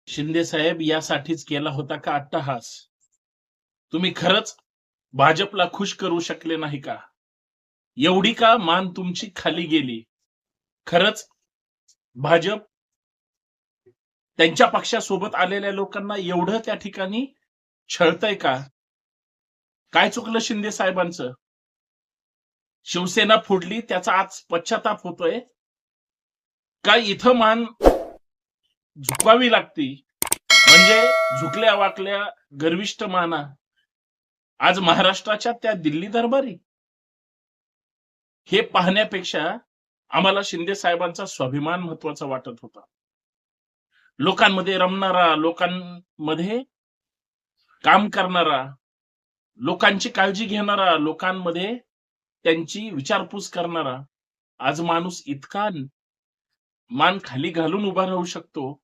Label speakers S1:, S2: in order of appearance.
S1: शिंदे साहेब यासाठीच केला होता का अट्टहास? तुम्ही खरंच भाजपला खुश करू शकले नाही का? एवढी का मान तुमची खाली गेली? खरंच भाजप त्यांच्या पक्षासोबत आलेल्या लोकांना एवढं त्या ठिकाणी छळतंय का? काय चुकलं शिंदे साहेबांचं? शिवसेना फोडली त्याचा आज पश्चाताप होतोय का? इथं मान झुकवावी लागती म्हणजे झुकल्या वाकल्या गर्विष्ठ माना आज महाराष्ट्राच्या त्या दिल्ली दरबारी? हे पाहण्यापेक्षा आम्हाला शिंदे साहेबांचा स्वाभिमान महत्वाचा वाटत होता. लोकांमध्ये रमणारा, लोकांमध्ये काम करणारा, लोकांची काळजी घेणारा, लोकांमध्ये त्यांची विचारपूस करणारा आज माणूस इतका मान खाली घालून उभा राहू शकतो